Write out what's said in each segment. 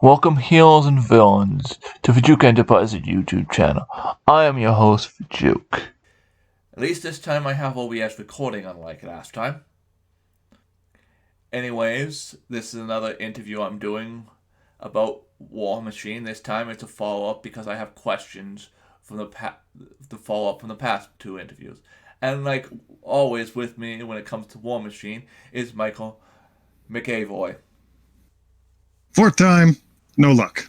Welcome heroes and villains to Fjuke Enterprises YouTube channel. I am your host, Fjuke. At least this time I have OBS recording unlike last time. Anyways, this is another interview I'm doing about War Machine. This time it's a follow-up because I have questions from the follow-up from the past two interviews. And like always with me when it comes to War Machine is Michael McAvoy. Fourth time, no luck.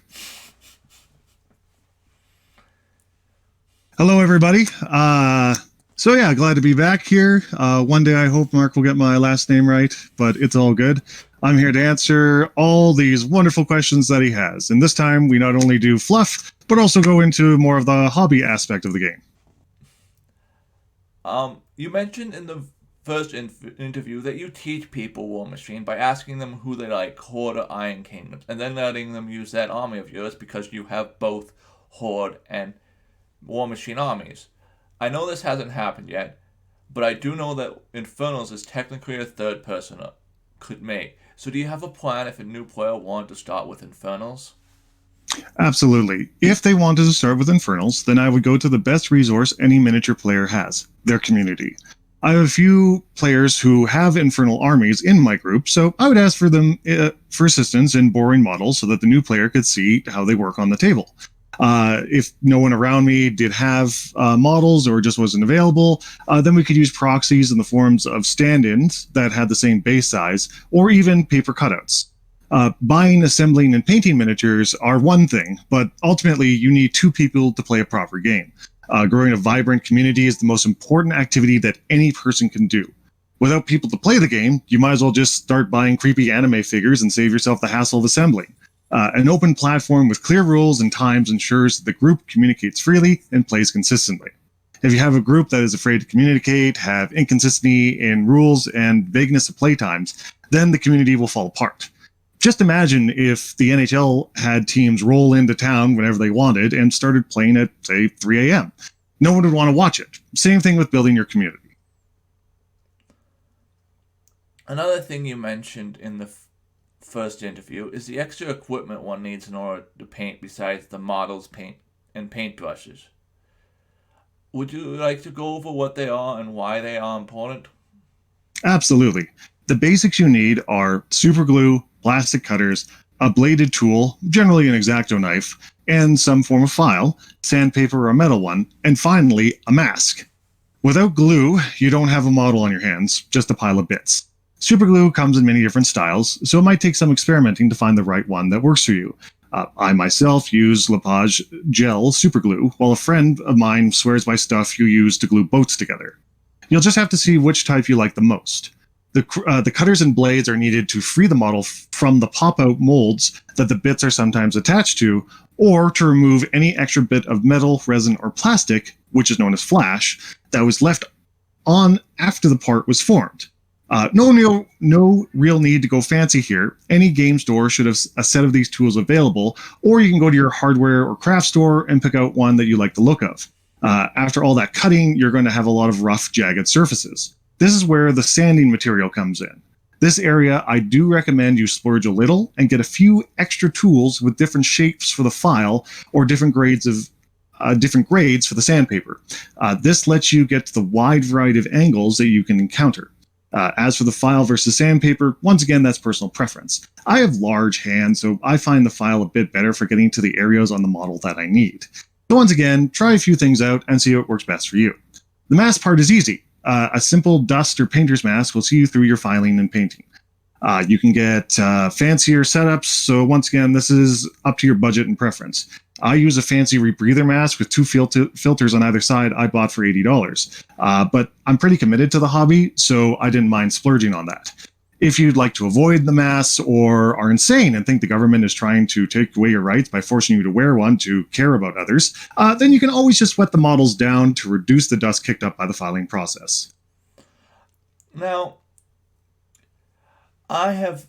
Hello, everybody. Glad to be back here. One day I hope Mark will get my last name right, but it's all good. I'm here to answer all these wonderful questions that he has. And this time we not only do fluff, but also go into more of the hobby aspect of the game. You mentioned in the first interview that you teach people War Machine by asking them who they like, Horde or Iron Kingdoms, and then letting them use that army of yours because you have both Horde and War Machine armies. I know this hasn't happened yet, but I do know that Infernals is technically a third person could make. So do you have a plan if a new player wanted to start with Infernals? Absolutely. If they wanted to start with Infernals, then I would go to the best resource any miniature player has, their community. I have a few players who have infernal armies in my group, so I would ask for them for assistance in borrowing models so that the new player could see how they work on the table. If no one around me did have models or just wasn't available, then we could use proxies in the forms of stand-ins that had the same base size, or even paper cutouts. Buying, assembling, and painting miniatures are one thing, but ultimately you need two people to play a proper game. Growing a vibrant community is the most important activity that any person can do. Without people to play the game, you might as well just start buying creepy anime figures and save yourself the hassle of assembling. An open platform with clear rules and times ensures that the group communicates freely and plays consistently. If you have a group that is afraid to communicate, have inconsistency in rules, and vagueness of playtimes, then the community will fall apart. Just imagine if the NHL had teams roll into town whenever they wanted and started playing at, say, 3 a.m. No one would want to watch it. Same thing with building your community. Another thing you mentioned in the first interview is the extra equipment one needs in order to paint besides the models, paint, and paintbrushes. Would you like to go over what they are and why they are important? Absolutely. The basics you need are super glue, plastic cutters, a bladed tool, generally an X-Acto knife, and some form of file, sandpaper or a metal one, and finally, a mask. Without glue, you don't have a model on your hands, just a pile of bits. Superglue comes in many different styles, so it might take some experimenting to find the right one that works for you. I myself use Lepage gel superglue, while a friend of mine swears by stuff you use to glue boats together. You'll just have to see which type you like the most. The cutters and blades are needed to free the model from the pop-out molds that the bits are sometimes attached to, or to remove any extra bit of metal, resin, or plastic, which is known as flash, that was left on after the part was formed. No real need to go fancy here. Any game store should have a set of these tools available, or you can go to your hardware or craft store and pick out one that you like the look of. After all that cutting, you're going to have a lot of rough, jagged surfaces. This is where the sanding material comes in. This area, I do recommend you splurge a little and get a few extra tools with different shapes for the file or different grades for the sandpaper. This lets you get to the wide variety of angles that you can encounter. As for the file versus sandpaper, once again, that's personal preference. I have large hands, so I find the file a bit better for getting to the areas on the model that I need. So once again, try a few things out and see what works best for you. The mask part is easy. A simple dust or painter's mask will see you through your filing and painting. You can get fancier setups, so once again, this is up to your budget and preference. I use a fancy rebreather mask with two filters on either side I bought for $80. But I'm pretty committed to the hobby, so I didn't mind splurging on that. If you'd like to avoid the masks or are insane and think the government is trying to take away your rights by forcing you to wear one to care about others, then you can always just wet the models down to reduce the dust kicked up by the filing process. Now, I have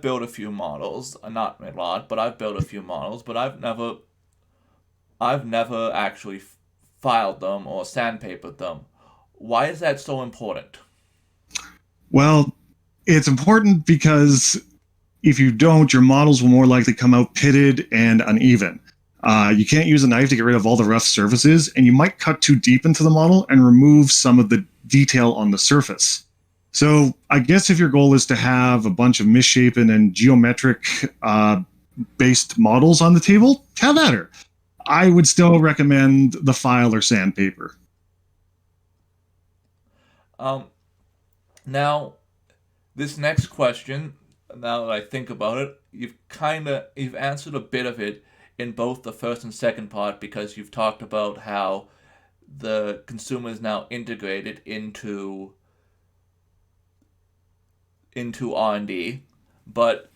built a few models, not a lot, but I've built a few models, but I've never actually filed them or sandpapered them. Why is that so important? Well, it's important because If you don't, your models will more likely come out pitted and uneven. You can't use a knife to get rid of all the rough surfaces, and you might cut too deep into the model and remove some of the detail on the surface. So I guess if your goal is to have a bunch of misshapen and geometric based models on the table, have at her. I would still recommend the file or sandpaper. Now, this next question, now that I think about it, you've answered a bit of it in both the first and second part, because you've talked about how the consumer is now integrated into R&D, but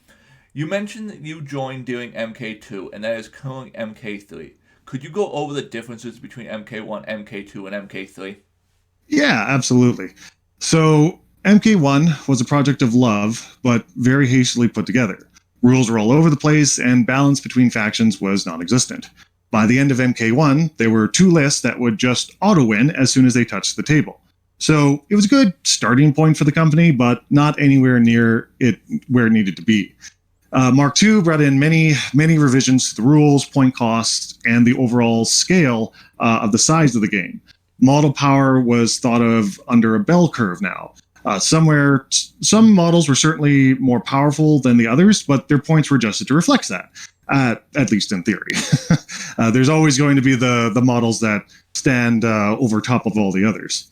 you mentioned that you joined during MK2, and that is currently MK3. Could you go over the differences between MK1, MK2, and MK3? Yeah, absolutely. So MK1 was a project of love, but very hastily put together. Rules were all over the place, and balance between factions was non-existent. By the end of MK1, there were 2 lists that would just auto-win as soon as they touched the table. So it was a good starting point for the company, but not anywhere near it where it needed to be. Mark II brought in many revisions to the rules, point costs, and the overall scale of the size of the game. Model power was thought of under a bell curve now. Some models were certainly more powerful than the others, but their points were adjusted to reflect that, at least in theory. There's always going to be the models that stand over top of all the others.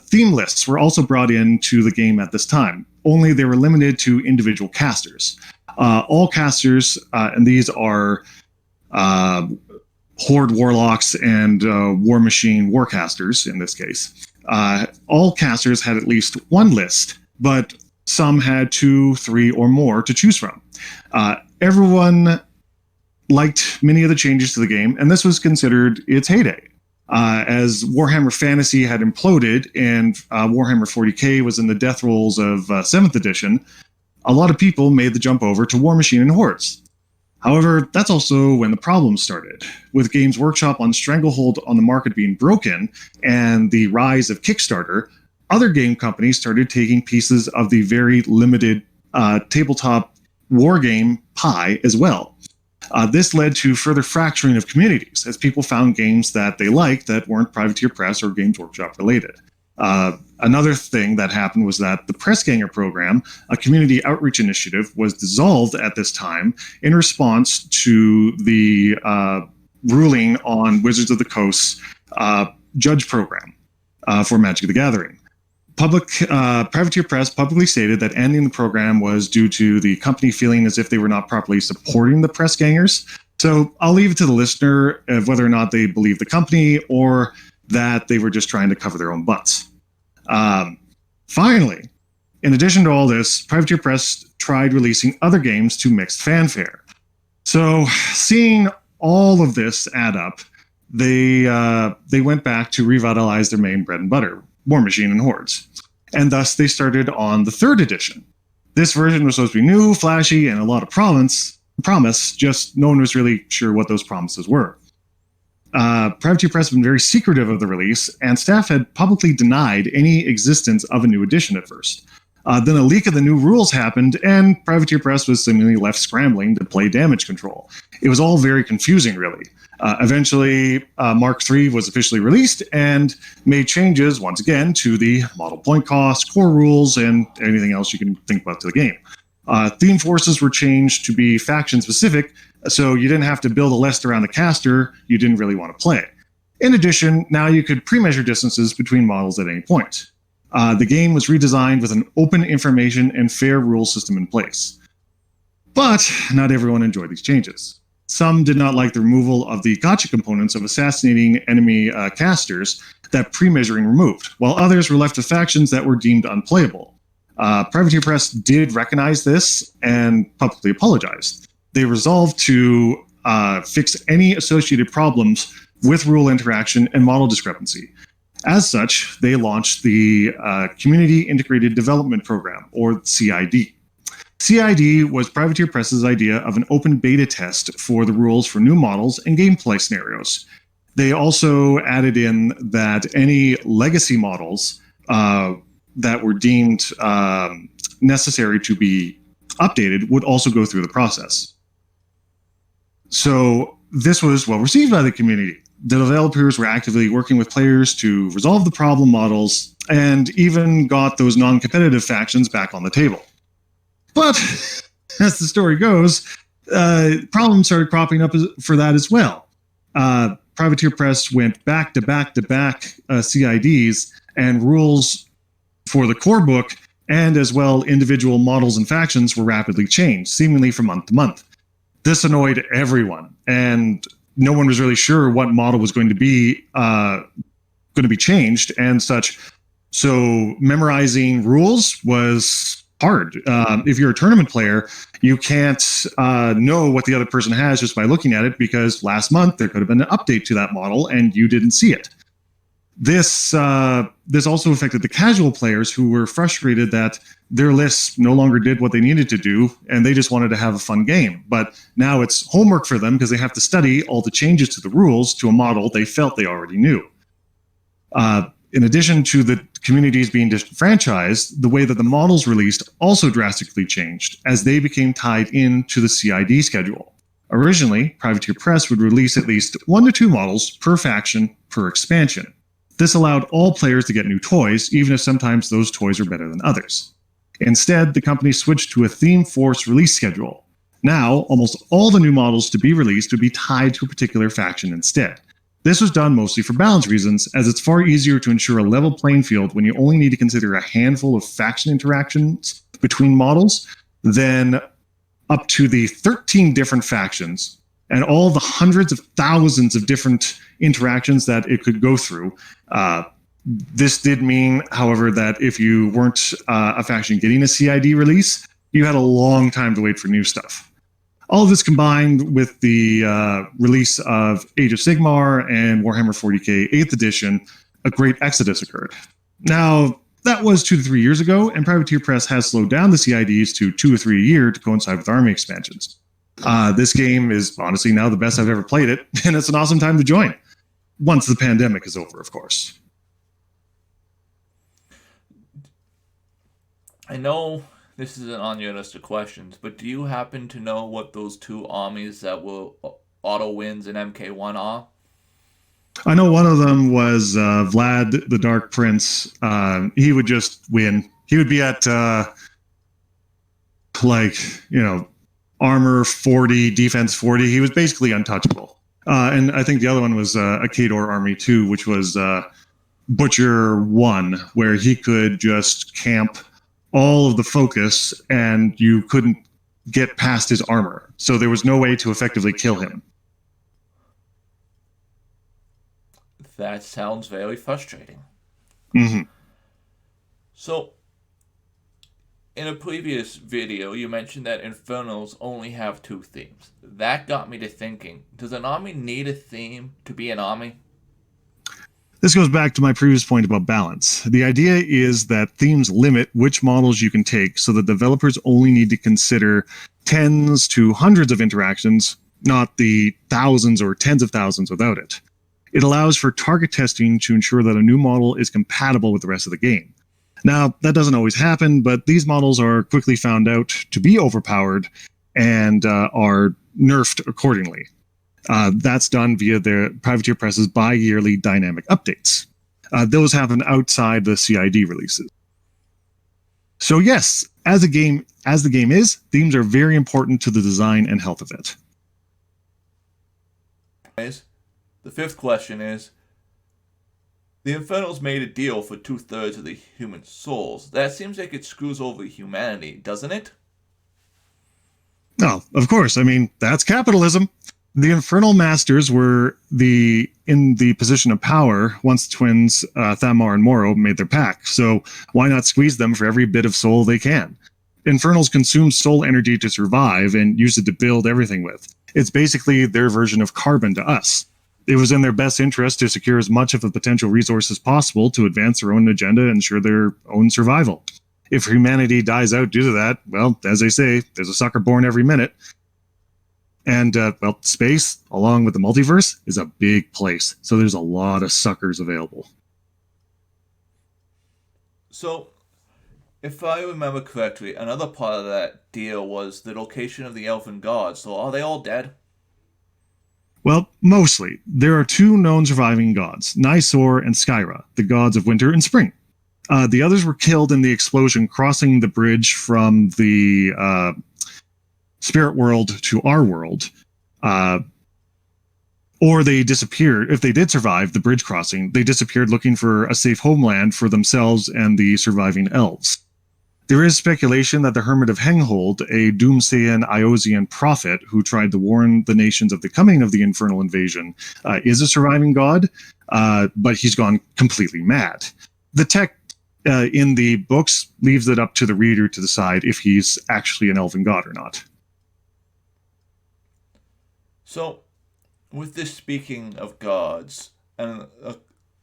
Theme lists were also brought into the game at this time, only they were limited to individual casters. All casters, and these are Horde Warlocks and War Machine Warcasters in this case, all casters had at least one list, but some had 2, 3, or more to choose from. Everyone liked many of the changes to the game, and this was considered its heyday. As Warhammer Fantasy had imploded and Warhammer 40k was in the death rolls of 7th edition, a lot of people made the jump over to War Machine and Hordes. However, that's also when the problems started. With Games Workshop on stranglehold on the market being broken and the rise of Kickstarter, other game companies started taking pieces of the very limited tabletop wargame pie as well. This led to further fracturing of communities as people found games that they liked that weren't Privateer Press or Games Workshop related. Another thing that happened was that the Pressganger program, a community outreach initiative, was dissolved at this time in response to the ruling on Wizards of the Coast's judge program for Magic the Gathering. Privateer Press publicly stated that ending the program was due to the company feeling as if they were not properly supporting the Pressgangers. So I'll leave it to the listener of whether or not they believe the company or that they were just trying to cover their own butts. Finally, in addition to all this, Privateer Press tried releasing other games to mixed fanfare. So seeing all of this add up, they went back to revitalize their main bread and butter, War Machine and Hordes. And thus they started on the 3rd edition. This version was supposed to be new, flashy, and a lot of promise, just no one was really sure what those promises were. Privateer Press had been very secretive of the release, and staff had publicly denied any existence of a new edition at first. Then a leak of the new rules happened, and Privateer Press was seemingly left scrambling to play damage control. It was all very confusing, really. Eventually, Mark III was officially released and made changes, once again, to the model point cost, core rules, and anything else you can think about to the game. Theme forces were changed to be faction-specific, so you didn't have to build a list around the caster you didn't really want to play. In addition, now you could pre-measure distances between models at any point. The game was redesigned with an open information and fair rule system in place. But not everyone enjoyed these changes. Some did not like the removal of the gotcha components of assassinating enemy casters that pre-measuring removed, while others were left with factions that were deemed unplayable. Privateer Press did recognize this and publicly apologized. They resolved to fix any associated problems with rule interaction and model discrepancy. As such, they launched the Community Integrated Development Program, or CID. CID was Privateer Press's idea of an open beta test for the rules for new models and gameplay scenarios. They also added in that any legacy models that were deemed necessary to be updated would also go through the process. So this was well received by the community. The developers were actively working with players to resolve the problem models and even got those non-competitive factions back on the table. But as the story goes, problems started cropping up for that as well. Privateer Press went back to back CIDs, and rules for the core book and as well individual models and factions were rapidly changed, seemingly from month to month. This annoyed everyone, and no one was really sure what model was going to be changed and such. So memorizing rules was hard. If you're a tournament player, you can't know what the other person has just by looking at it, because last month there could have been an update to that model and you didn't see it. This also affected the casual players, who were frustrated that their lists no longer did what they needed to do, and they just wanted to have a fun game. But now it's homework for them because they have to study all the changes to the rules to a model they felt they already knew. In addition to the communities being disenfranchised, the way that the models released also drastically changed as they became tied into the CID schedule. Originally, Privateer Press would release at least 1 to 2 models per faction per expansion. This allowed all players to get new toys, even if sometimes those toys are better than others. Instead, the company switched to a theme force release schedule. Now, almost all the new models to be released would be tied to a particular faction instead. This was done mostly for balance reasons, as it's far easier to ensure a level playing field when you only need to consider a handful of faction interactions between models than up to the 13 different factions and all the hundreds of thousands of different interactions that it could go through. This did mean, however, that if you weren't a faction getting a CID release, you had a long time to wait for new stuff. All of this combined with the release of Age of Sigmar and Warhammer 40k 8th edition, a great exodus occurred. Now, that was 2 to 3 years ago, and Privateer Press has slowed down the CIDs to 2 or 3 a year to coincide with army expansions. This game is honestly now the best I've ever played it, and it's an awesome time to join. Once the pandemic is over, of course. I know this isn't on your list of questions, but do you happen to know what those 2 armies that were auto wins in MK1 are? I know one of them was Vlad the Dark Prince. He would just win. He would be at armor 40, defense 40. He was basically untouchable. And I think the other one was a Khador army too, which was Butcher 1, where he could just camp all of the focus and you couldn't get past his armor. So there was no way to effectively kill him. That sounds very frustrating. Mm-hmm. So, in a previous video, you mentioned that Infernals only have 2 themes. That got me to thinking, does an army need a theme to be an army? This goes back to my previous point about balance. The idea is that themes limit which models you can take, so that developers only need to consider tens to hundreds of interactions, not the thousands or tens of thousands without it. It allows for target testing to ensure that a new model is compatible with the rest of the game. Now, that doesn't always happen, but these models are quickly found out to be overpowered and are nerfed accordingly. That's done via their Privateer Press's bi-yearly dynamic updates. Those happen outside the CID releases. So yes, as the game is, themes are very important to the design and health of it. The 5th question is, the Infernals made a deal for 2/3 of the human souls. That seems like it screws over humanity, doesn't it? Oh, of course. I mean, that's capitalism. The Infernal Masters were in the position of power once the twins Thamar and Moro made their pact. So why not squeeze them for every bit of soul they can? Infernals consume soul energy to survive and use it to build everything with. It's basically their version of carbon to us. It was in their best interest to secure as much of the potential resource as possible to advance their own agenda and ensure their own survival. If humanity dies out due to that, well, as they say, there's a sucker born every minute. And, space, along with the multiverse, is a big place. So there's a lot of suckers available. So, if I remember correctly, another part of that deal was the location of the elven gods. So are they all dead? Well, mostly. There are two known surviving gods, Nysor and Skyra, the gods of winter and spring. The others were killed in the explosion crossing the bridge from the spirit world to our world. Or they disappeared. If they did survive the bridge crossing, they disappeared looking for a safe homeland for themselves and the surviving elves. There is speculation that the Hermit of Henghold, a doomsayian Iosian prophet who tried to warn the nations of the coming of the infernal invasion, is a surviving god, but he's gone completely mad. The text in the books leaves it up to the reader to decide if he's actually an elven god or not. So, with this speaking of gods, and the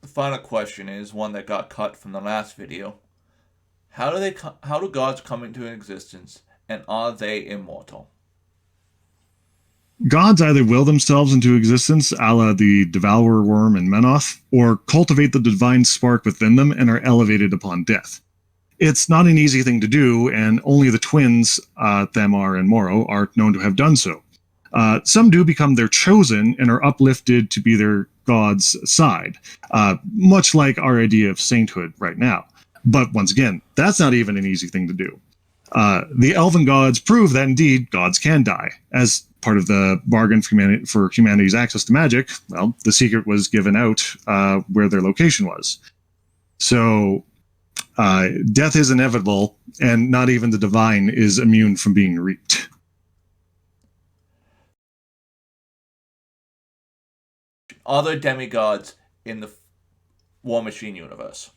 final question is one that got cut from the last video. How do gods come into existence, and are they immortal? Gods either will themselves into existence, a la the devourer worm in Menoth, or cultivate the divine spark within them and are elevated upon death. It's not an easy thing to do, and only the twins, Thamar and Moro, are known to have done so. Some do become their chosen and are uplifted to be their god's side, much like our idea of sainthood right now. But once again, that's not even an easy thing to do. The elven gods prove that indeed gods can die. As part of the bargain for humanity's access to magic, well, the secret was given out where their location was. So death is inevitable, and not even the divine is immune from being reaped. Are there demigods in the War Machine universe?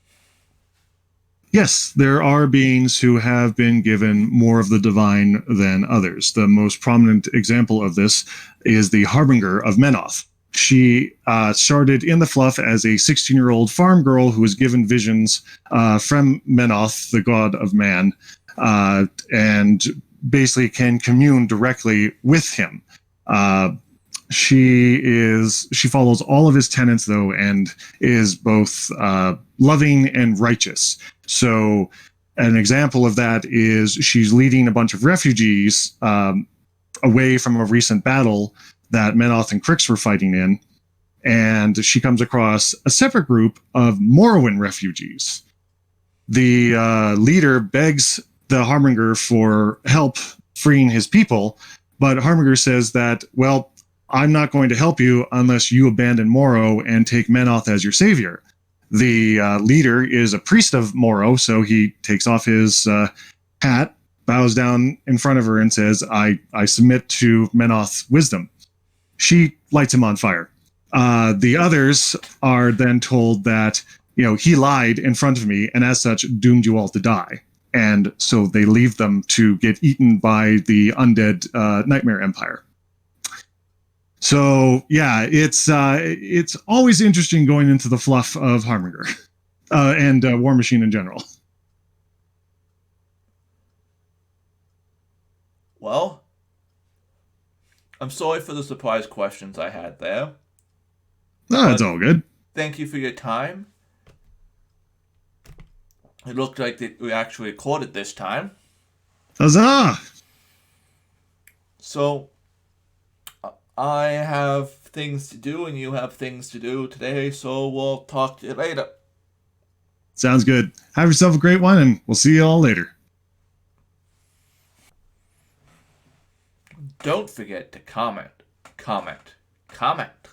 Yes, there are beings who have been given more of the divine than others. The most prominent example of this is the Harbinger of Menoth. She started in the Fluff as a 16-year-old farm girl who was given visions from Menoth, the god of man, and basically can commune directly with him. She follows all of his tenets, though, and is both loving and righteous. So an example of that is she's leading a bunch of refugees away from a recent battle that Menoth and Crix were fighting in, and she comes across a separate group of Morrowind refugees. The leader begs the Harbinger for help freeing his people, but Harbinger says that, well, I'm not going to help you unless you abandon Morrow and take Menoth as your savior. The leader is a priest of Morrow, so he takes off his hat, bows down in front of her, and says, I submit to Menoth's wisdom. She lights him on fire. The others are then told that, he lied in front of me, and as such, doomed you all to die. And so they leave them to get eaten by the undead Nightmare Empire. So yeah, it's always interesting going into the fluff of Harbinger and War Machine in general. Well, I'm sorry for the surprise questions I had there. No, it's all good. Thank you for your time. It looked like that we actually recorded this time. Huzzah! So, I have things to do and you have things to do today, so we'll talk to you later. Sounds good. Have yourself a great one, and we'll see you all later. Don't forget to comment, comment, comment.